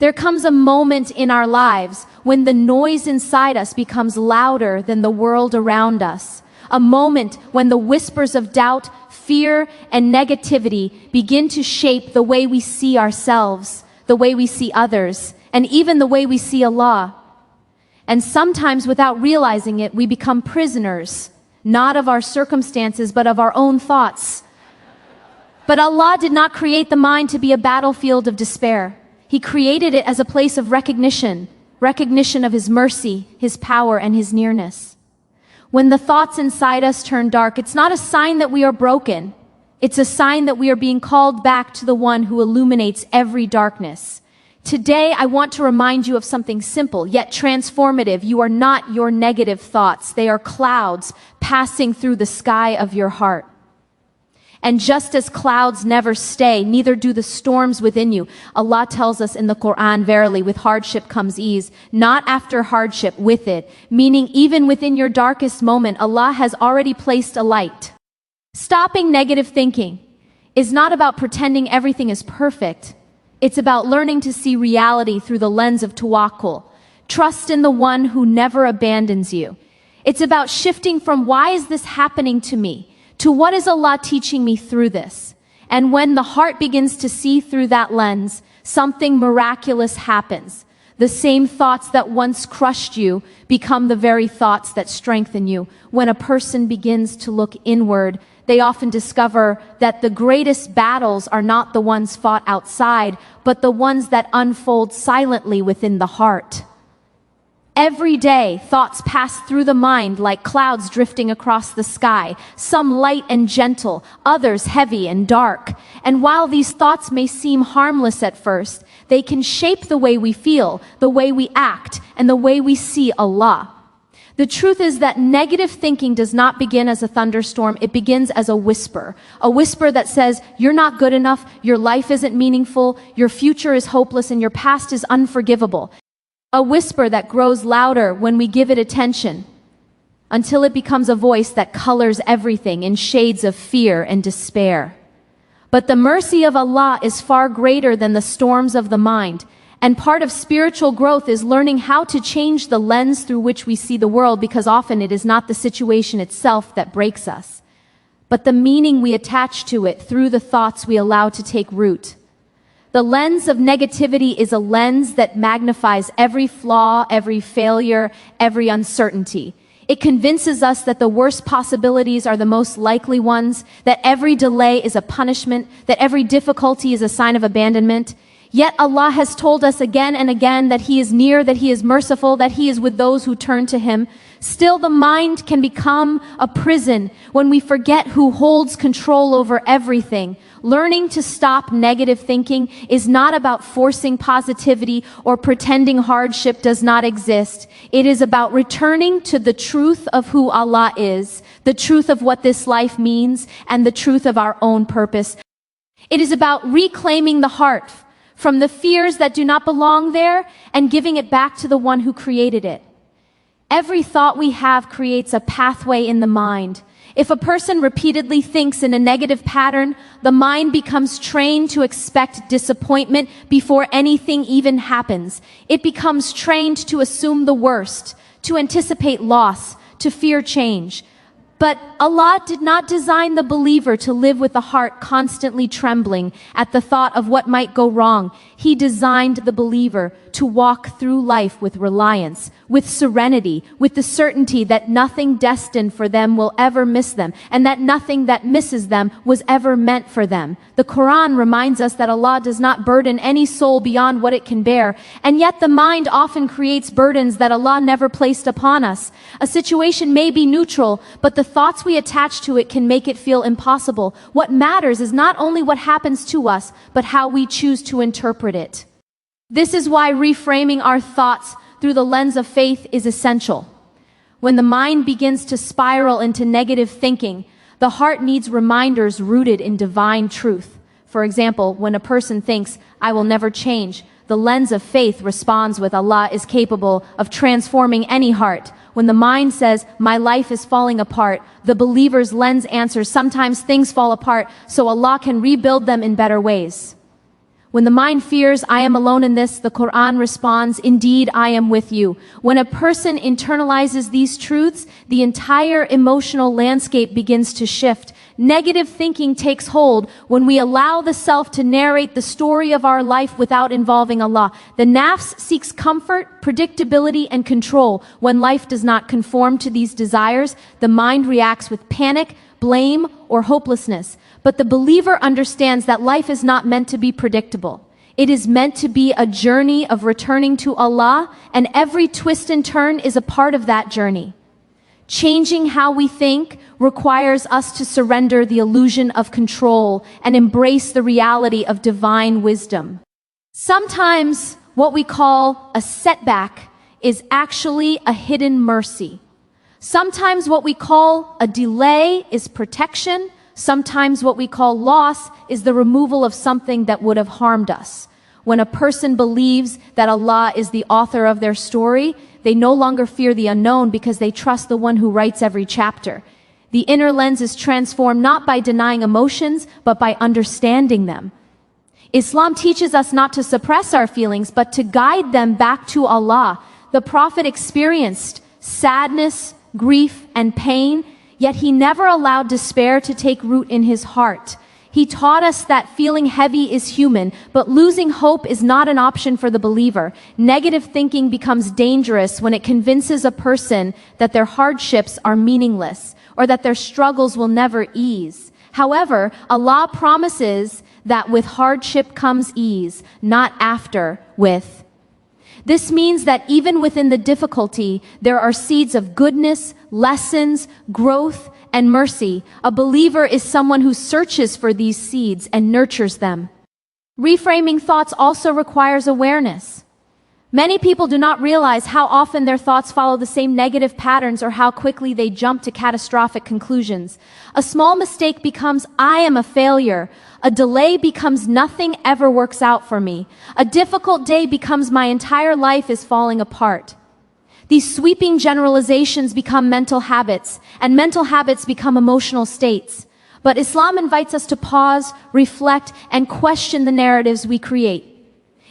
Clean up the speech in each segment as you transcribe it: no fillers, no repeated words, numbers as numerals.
There comes a moment in our lives when the noise inside us becomes louder than the world around us. A moment when the whispers of doubt, fear, and negativity begin to shape the way we see ourselves, the way we see others, and even the way we see Allah. And sometimes, without realizing it, we become prisoners, not of our circumstances, but of our own thoughts. But Allah did not create the mind to be a battlefield of despair. He created it as a place of recognition of His mercy, His power, and His nearness. When the thoughts inside us turn dark, it's not a sign that we are broken. It's a sign that we are being called back to the one who illuminates every darkness. Today, I want to remind you of something simple, yet transformative. You are not your negative thoughts. They are clouds passing through the sky of your heart. And just as clouds never stay, neither do the storms within you. Allah tells us in the Quran, verily, with hardship comes ease, not after hardship, with it. Meaning, even within your darkest moment, Allah has already placed a light. Stopping negative thinking is not about pretending everything is perfect. It's about learning to see reality through the lens of tawakkul. Trust in the one who never abandons you. It's about shifting from why is this happening to me to what is Allah teaching me through this? And when the heart begins to see through that lens, something miraculous happens. The same thoughts that once crushed you become the very thoughts that strengthen you. When a person begins to look inward, they often discover that the greatest battles are not the ones fought outside, but the ones that unfold silently within the heart. Every day, thoughts pass through the mind like clouds drifting across the sky, some light and gentle, others heavy and dark. And while these thoughts may seem harmless at first, they can shape the way we feel, the way we act, and the way we see Allah. The truth is that negative thinking does not begin as a thunderstorm. It begins as a whisper that says, you're not good enough, your life isn't meaningful, your future is hopeless, and your past is unforgivable. A whisper that grows louder when we give it attention, until it becomes a voice that colors everything in shades of fear and despair. But the mercy of Allah is far greater than the storms of the mind, and part of spiritual growth is learning how to change the lens through which we see the world, because often it is not the situation itself that breaks us, but the meaning we attach to it through the thoughts we allow to take root. The lens of negativity is a lens that magnifies every flaw, every failure, every uncertainty. It convinces us that the worst possibilities are the most likely ones, that every delay is a punishment, that every difficulty is a sign of abandonment. Yet Allah has told us again and again that He is near, that He is merciful, that He is with those who turn to Him. Still, the mind can become a prison when we forget who holds control over everything. Learning to stop negative thinking is not about forcing positivity or pretending hardship does not exist. It is about returning to the truth of who Allah is, the truth of what this life means, and the truth of our own purpose. It is about reclaiming the heart from the fears that do not belong there and giving it back to the one who created it. Every thought we have creates a pathway in the mind. If a person repeatedly thinks in a negative pattern, the mind becomes trained to expect disappointment before anything even happens. It becomes trained to assume the worst, to anticipate loss, to fear change. But Allah did not design the believer to live with a heart constantly trembling at the thought of what might go wrong. He designed the believer to walk through life with reliance, with serenity, with the certainty that nothing destined for them will ever miss them, and that nothing that misses them was ever meant for them. The Quran reminds us that Allah does not burden any soul beyond what it can bear, and yet the mind often creates burdens that Allah never placed upon us. A situation may be neutral, but the thoughts we attach to it can make it feel impossible. What matters is not only what happens to us, but how we choose to interpret it. This is why reframing our thoughts through the lens of faith is essential. When the mind begins to spiral into negative thinking, the heart needs reminders rooted in divine truth. For example, when a person thinks, "I will never change," the lens of faith responds with, "Allah is capable of transforming any heart." When the mind says, "My life is falling apart," the believer's lens answers, "Sometimes things fall apart, so Allah can rebuild them in better ways." When the mind fears, I am alone in this, the Quran responds, indeed, I am with you. When a person internalizes these truths, the entire emotional landscape begins to shift. Negative thinking takes hold when we allow the self to narrate the story of our life without involving Allah. The nafs seeks comfort, predictability, and control. When life does not conform to these desires, the mind reacts with panic, blame, or hopelessness. But the believer understands that life is not meant to be predictable. It is meant to be a journey of returning to Allah, and every twist and turn is a part of that journey. Changing how we think requires us to surrender the illusion of control and embrace the reality of divine wisdom. Sometimes what we call a setback is actually a hidden mercy. Sometimes what we call a delay is protection. Sometimes what we call loss is the removal of something that would have harmed us. When a person believes that Allah is the author of their story, they no longer fear the unknown because they trust the one who writes every chapter. The inner lens is transformed not by denying emotions, but by understanding them. Islam teaches us not to suppress our feelings, but to guide them back to Allah. The Prophet experienced sadness, grief, and pain, yet he never allowed despair to take root in his heart. He taught us that feeling heavy is human, but losing hope is not an option for the believer. Negative thinking becomes dangerous when it convinces a person that their hardships are meaningless or that their struggles will never ease. However, Allah promises that with hardship comes ease, not after with. This means that even within the difficulty, there are seeds of goodness, lessons, growth, and mercy. A believer is someone who searches for these seeds and nurtures them. Reframing thoughts also requires awareness. Many people do not realize how often their thoughts follow the same negative patterns or how quickly they jump to catastrophic conclusions. A small mistake becomes, I am a failure. A delay becomes, nothing ever works out for me. A difficult day becomes, my entire life is falling apart. These sweeping generalizations become mental habits, and mental habits become emotional states. But Islam invites us to pause, reflect, and question the narratives we create.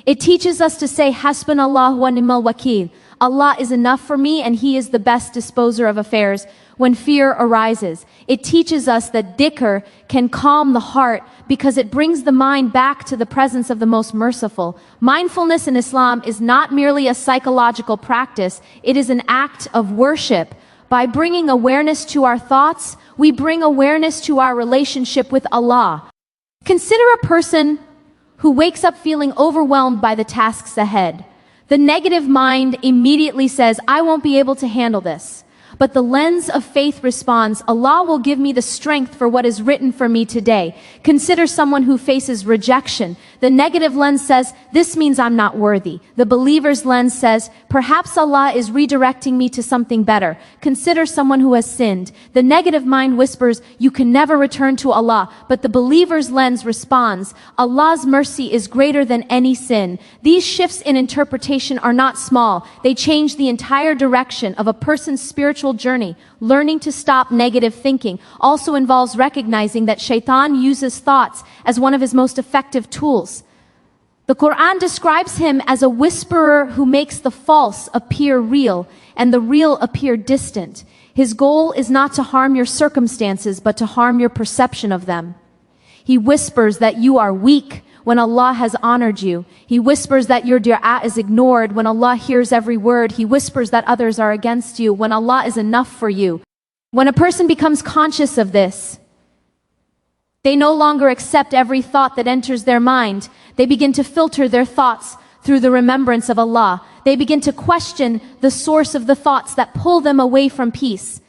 It teaches us to say, Hasbunallahu wa ni'mal wakeel. Allah is enough for me, and He is the best disposer of affairs. When fear arises, it teaches us that dhikr can calm the heart because it brings the mind back to the presence of the most merciful. Mindfulness in Islam is not merely a psychological practice, it is an act of worship. By bringing awareness to our thoughts, we bring awareness to our relationship with Allah. Consider a person who wakes up feeling overwhelmed by the tasks ahead. The negative mind immediately says, I won't be able to handle this. But the lens of faith responds, Allah will give me the strength for what is written for me today. Consider someone who faces rejection. The negative lens says, this means I'm not worthy. The believer's lens says, perhaps Allah is redirecting me to something better. Consider someone who has sinned. The negative mind whispers, you can never return to Allah. But the believer's lens responds, Allah's mercy is greater than any sin. These shifts in interpretation are not small. They change the entire direction of a person's spiritual journey. Learning to stop negative thinking also involves recognizing that Shaitan uses thoughts as one of his most effective tools. The Quran describes him as a whisperer who makes the false appear real and the real appear distant. His goal is not to harm your circumstances, but to harm your perception of them. He whispers that you are weak when Allah has honored you. He whispers that your dua is ignored when Allah hears every word. He whispers that others are against you when Allah is enough for you. When a person becomes conscious of this, they no longer accept every thought that enters their mind. They begin to filter their thoughts through the remembrance of Allah. They begin to question the source of the thoughts that pull them away from peace.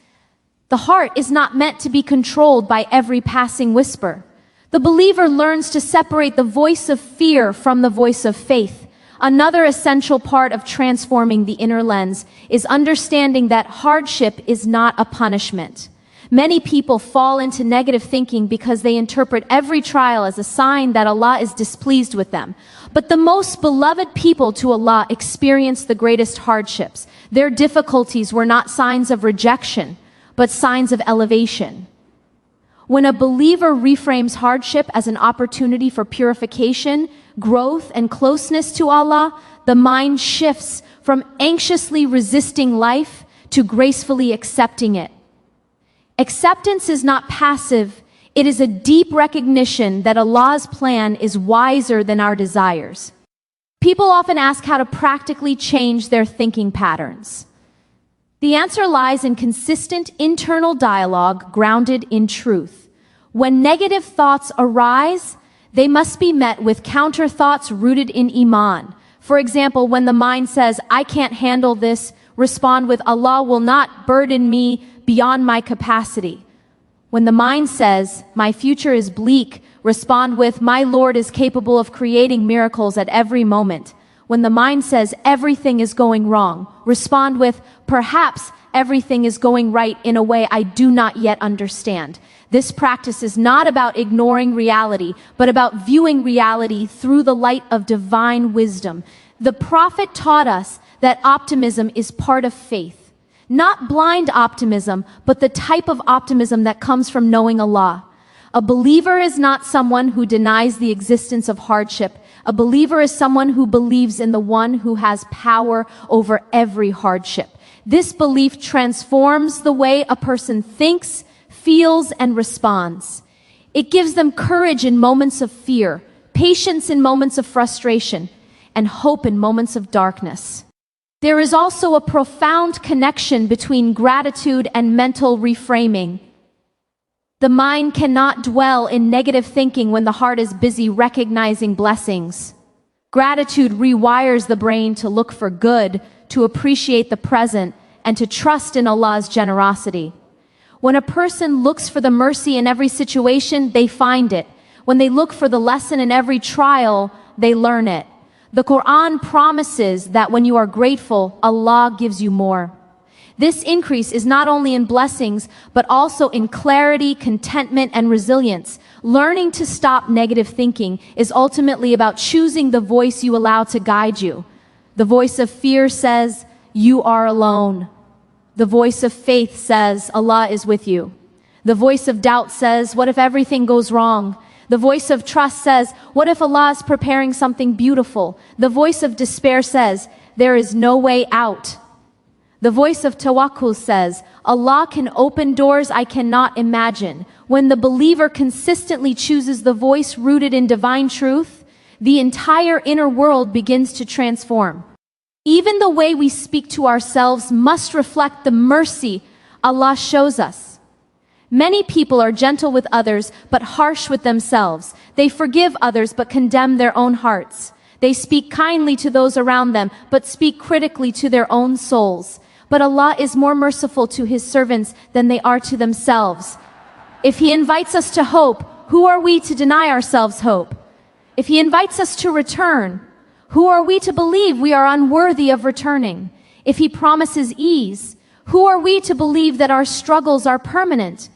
The heart is not meant to be controlled by every passing whisper. The believer learns to separate the voice of fear from the voice of faith. Another essential part of transforming the inner lens is understanding that hardship is not a punishment. Many people fall into negative thinking because they interpret every trial as a sign that Allah is displeased with them. But the most beloved people to Allah experienced the greatest hardships. Their difficulties were not signs of rejection, but signs of elevation. When a believer reframes hardship as an opportunity for purification, growth, and closeness to Allah, the mind shifts from anxiously resisting life to gracefully accepting it. Acceptance is not passive, it is a deep recognition that Allah's plan is wiser than our desires. People often ask how to practically change their thinking patterns. The answer lies in consistent internal dialogue grounded in truth. When negative thoughts arise, they must be met with counter thoughts rooted in Iman. For example, when the mind says, "I can't handle this," respond with, "Allah will not burden me beyond my capacity." When the mind says, "My future is bleak," respond with, "My Lord is capable of creating miracles at every moment." When the mind says, "Everything is going wrong," respond with, "Perhaps everything is going right in a way I do not yet understand." This practice is not about ignoring reality, but about viewing reality through the light of divine wisdom. The Prophet taught us that optimism is part of faith. Not blind optimism, but the type of optimism that comes from knowing Allah. A believer is not someone who denies the existence of hardship. A believer is someone who believes in the one who has power over every hardship. This belief transforms the way a person thinks, feels, and responds. It gives them courage in moments of fear, patience in moments of frustration, and hope in moments of darkness. There is also a profound connection between gratitude and mental reframing. The mind cannot dwell in negative thinking when the heart is busy recognizing blessings. Gratitude rewires the brain to look for good, to appreciate the present, and to trust in Allah's generosity. When a person looks for the mercy in every situation, they find it. When they look for the lesson in every trial, they learn it. The Quran promises that when you are grateful, Allah gives you more. This increase is not only in blessings, but also in clarity, contentment, and resilience. Learning to stop negative thinking is ultimately about choosing the voice you allow to guide you. The voice of fear says, "You are alone." The voice of faith says, "Allah is with you." The voice of doubt says, "What if everything goes wrong?" The voice of trust says, "What if Allah is preparing something beautiful?" The voice of despair says, "There is no way out." The voice of tawakkul says, "Allah can open doors I cannot imagine." When the believer consistently chooses the voice rooted in divine truth, the entire inner world begins to transform. Even the way we speak to ourselves must reflect the mercy Allah shows us. Many people are gentle with others, but harsh with themselves. They forgive others, but condemn their own hearts. They speak kindly to those around them, but speak critically to their own souls. But Allah is more merciful to His servants than they are to themselves. If He invites us to hope, who are we to deny ourselves hope? If He invites us to return, who are we to believe we are unworthy of returning? If He promises ease, who are we to believe that our struggles are permanent?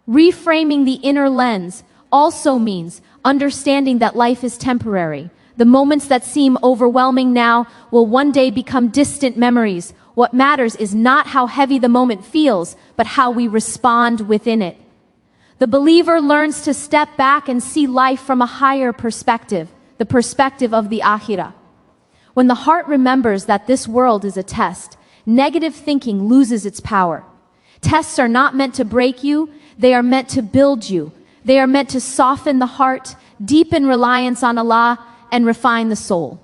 Reframing the inner lens also means understanding that life is temporary. The moments that seem overwhelming now will one day become distant memories. What matters is not how heavy the moment feels, but how we respond within it. The believer learns to step back and see life from a higher perspective, the perspective of the Akhirah. When the heart remembers that this world is a test, negative thinking loses its power. Tests are not meant to break you, they are meant to build you. They are meant to soften the heart, deepen reliance on Allah, and refine the soul.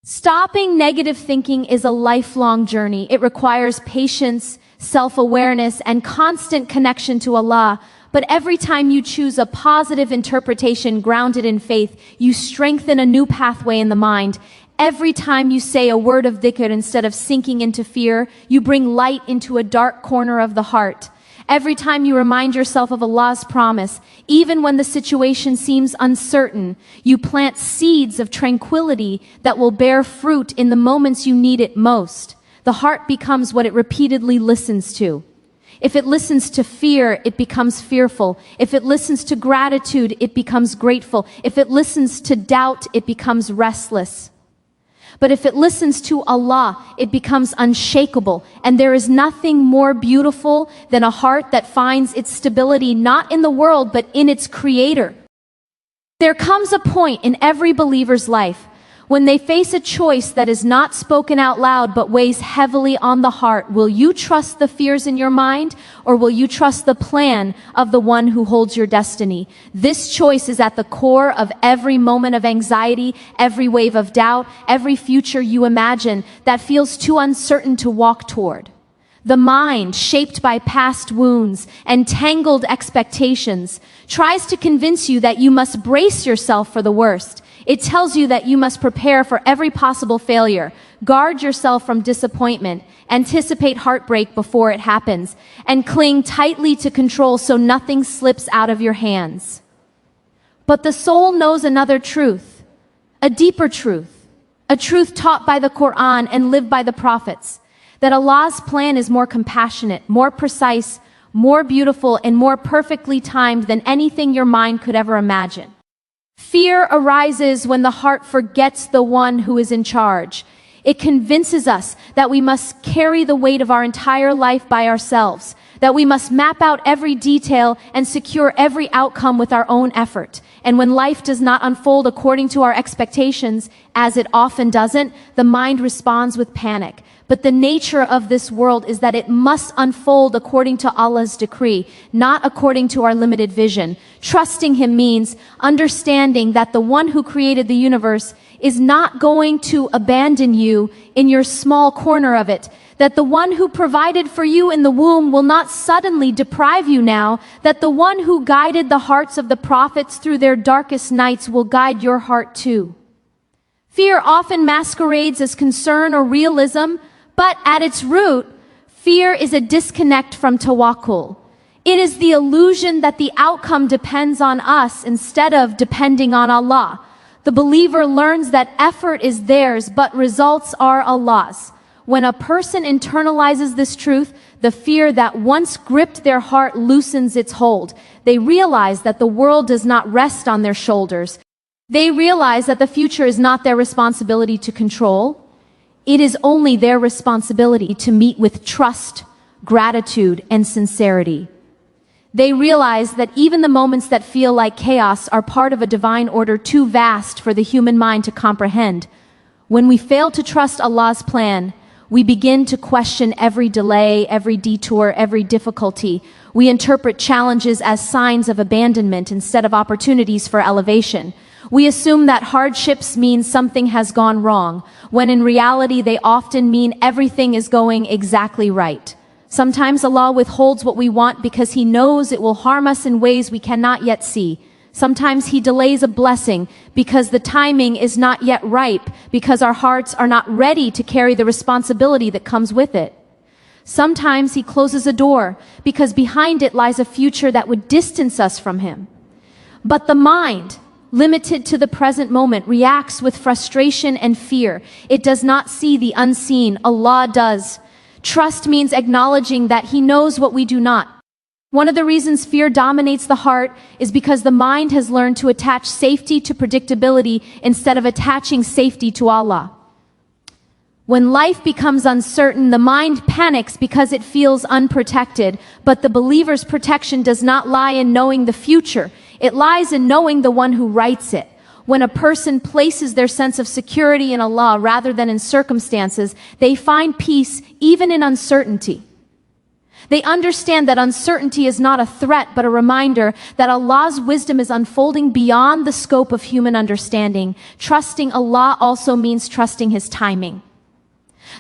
Stopping negative thinking is a lifelong journey. It requires patience, self-awareness, and constant connection to Allah. But every time you choose a positive interpretation grounded in faith, you strengthen a new pathway in the mind. Every time you say a word of dhikr instead of sinking into fear, you bring light into a dark corner of the heart. Every time you remind yourself of Allah's promise, even when the situation seems uncertain, you plant seeds of tranquility that will bear fruit in the moments you need it most. The heart becomes what it repeatedly listens to. If it listens to fear, it becomes fearful. If it listens to gratitude, it becomes grateful. If it listens to doubt, it becomes restless. But if it listens to Allah, it becomes unshakable, and there is nothing more beautiful than a heart that finds its stability not in the world but in its Creator. There comes a point in every believer's life when they face a choice that is not spoken out loud but weighs heavily on the heart. Will you trust the fears in your mind, or will you trust the plan of the one who holds your destiny? This choice is at the core of every moment of anxiety, every wave of doubt, every future you imagine that feels too uncertain to walk toward. The mind, shaped by past wounds and tangled expectations, tries to convince you that you must brace yourself for the worst. It tells you that you must prepare for every possible failure, guard yourself from disappointment, anticipate heartbreak before it happens, and cling tightly to control so nothing slips out of your hands. But the soul knows another truth, a deeper truth, a truth taught by the Quran and lived by the prophets, that Allah's plan is more compassionate, more precise, more beautiful, and more perfectly timed than anything your mind could ever imagine. Fear arises when the heart forgets the one who is in charge. It convinces us that we must carry the weight of our entire life by ourselves, that we must map out every detail and secure every outcome with our own effort. And when life does not unfold according to our expectations, as it often doesn't, the mind responds with panic. But the nature of this world is that it must unfold according to Allah's decree, not according to our limited vision. Trusting Him means understanding that the one who created the universe is not going to abandon you in your small corner of it, that the one who provided for you in the womb will not suddenly deprive you now, that the one who guided the hearts of the prophets through their darkest nights will guide your heart too. Fear often masquerades as concern or realism, but at its root, fear is a disconnect from tawakkul. It is the illusion that the outcome depends on us instead of depending on Allah. The believer learns that effort is theirs, but results are Allah's. When a person internalizes this truth, the fear that once gripped their heart loosens its hold. They realize that the world does not rest on their shoulders. They realize that the future is not their responsibility to control. It is only their responsibility to meet with trust, gratitude, and sincerity. They realize that even the moments that feel like chaos are part of a divine order too vast for the human mind to comprehend. When we fail to trust Allah's plan, we begin to question every delay, every detour, every difficulty. We interpret challenges as signs of abandonment instead of opportunities for elevation. We assume that hardships mean something has gone wrong, when in reality they often mean everything is going exactly right. Sometimes Allah withholds what we want because He knows it will harm us in ways we cannot yet see. Sometimes He delays a blessing because the timing is not yet ripe, because our hearts are not ready to carry the responsibility that comes with it. Sometimes He closes a door because behind it lies a future that would distance us from Him. But the mind, limited to the present moment, reacts with frustration and fear. It does not see the unseen. Allah does. Trust means acknowledging that He knows what we do not. One of the reasons fear dominates the heart is because the mind has learned to attach safety to predictability instead of attaching safety to Allah. When life becomes uncertain, the mind panics because it feels unprotected, but the believer's protection does not lie in knowing the future. It lies in knowing the one who writes it. When a person places their sense of security in Allah rather than in circumstances, they find peace even in uncertainty. They understand that uncertainty is not a threat, but a reminder that Allah's wisdom is unfolding beyond the scope of human understanding. Trusting Allah also means trusting His timing.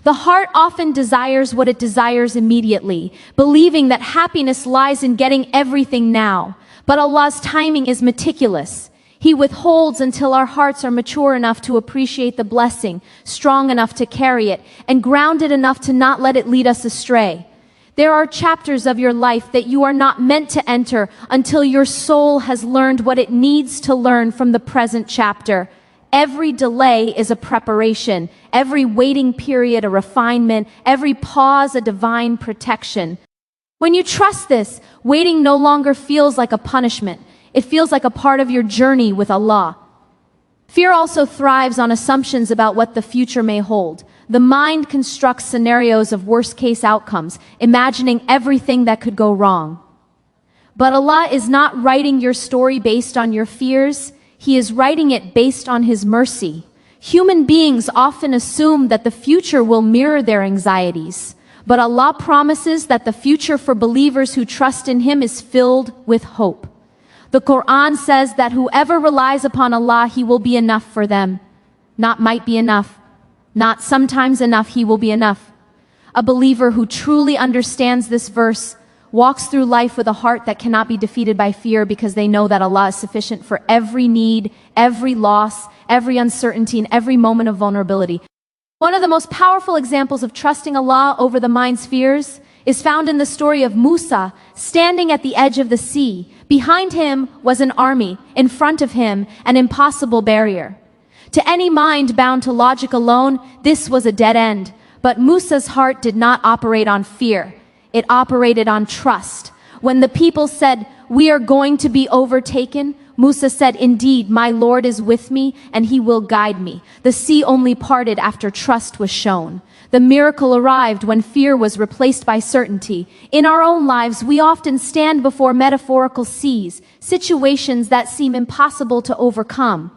The heart often desires what it desires immediately, believing that happiness lies in getting everything now. But Allah's timing is meticulous. He withholds until our hearts are mature enough to appreciate the blessing, strong enough to carry it, and grounded enough to not let it lead us astray. There are chapters of your life that you are not meant to enter until your soul has learned what it needs to learn from the present chapter. Every delay is a preparation, every waiting period a refinement, every pause a divine protection. When you trust this, waiting no longer feels like a punishment. It feels like a part of your journey with Allah. Fear also thrives on assumptions about what the future may hold. The mind constructs scenarios of worst-case outcomes, imagining everything that could go wrong. But Allah is not writing your story based on your fears. He is writing it based on His mercy. Human beings often assume that the future will mirror their anxieties. But Allah promises that the future for believers who trust in Him is filled with hope. The Quran says that whoever relies upon Allah, He will be enough for them. Not might be enough. Not sometimes enough, He will be enough. A believer who truly understands this verse walks through life with a heart that cannot be defeated by fear, because they know that Allah is sufficient for every need, every loss, every uncertainty, and every moment of vulnerability. One of the most powerful examples of trusting Allah over the mind's fears is found in the story of Musa standing at the edge of the sea. Behind him was an army, in front of him an impossible barrier. To any mind bound to logic alone, this was a dead end. But Musa's heart did not operate on fear. It operated on trust. When the people said, "We are going to be overtaken," Musa said, "Indeed, my Lord is with me and He will guide me." The sea only parted after trust was shown. The miracle arrived when fear was replaced by certainty. In our own lives, we often stand before metaphorical seas, situations that seem impossible to overcome.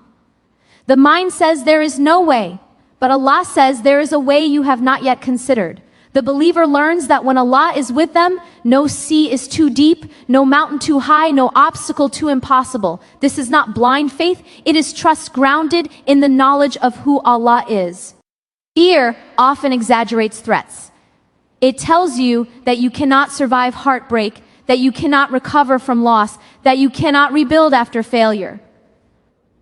The mind says there is no way, but Allah says there is a way you have not yet considered. The believer learns that when Allah is with them, no sea is too deep, no mountain too high, no obstacle too impossible. This is not blind faith, it is trust grounded in the knowledge of who Allah is. Fear often exaggerates threats. It tells you that you cannot survive heartbreak, that you cannot recover from loss, that you cannot rebuild after failure.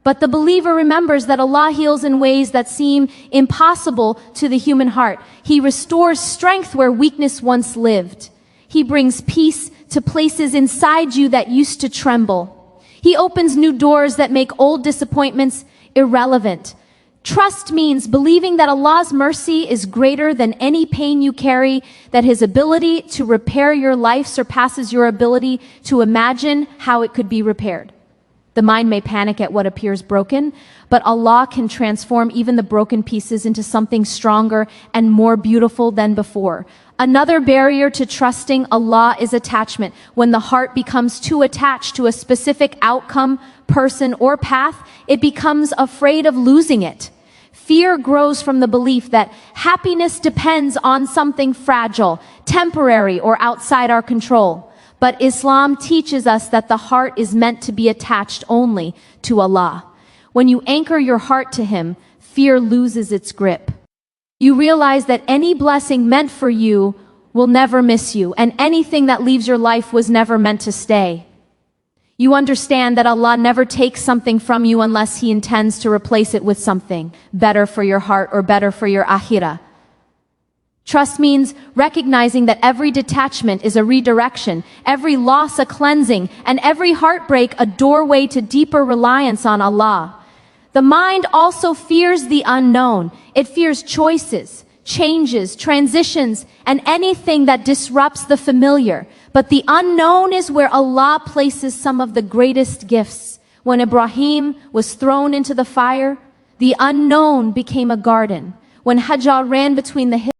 But the believer remembers that Allah heals in ways that seem impossible to the human heart. He restores strength where weakness once lived. He brings peace to places inside you that used to tremble. He opens new doors that make old disappointments irrelevant. Trust means believing that Allah's mercy is greater than any pain you carry, that His ability to repair your life surpasses your ability to imagine how it could be repaired. The mind may panic at what appears broken, but Allah can transform even the broken pieces into something stronger and more beautiful than before. Another barrier to trusting Allah is attachment. When the heart becomes too attached to a specific outcome, person, or path, it becomes afraid of losing it. Fear grows from the belief that happiness depends on something fragile, temporary, or outside our control. But Islam teaches us that the heart is meant to be attached only to Allah. When you anchor your heart to Him, fear loses its grip. You realize that any blessing meant for you will never miss you, and anything that leaves your life was never meant to stay. You understand that Allah never takes something from you unless He intends to replace it with something better for your heart or better for your akhirah. Trust means recognizing that every detachment is a redirection, every loss a cleansing, and every heartbreak a doorway to deeper reliance on Allah. The mind also fears the unknown. It fears choices, changes, transitions, and anything that disrupts the familiar. But the unknown is where Allah places some of the greatest gifts. When Ibrahim was thrown into the fire, the unknown became a garden. When Hajar ran between the hills,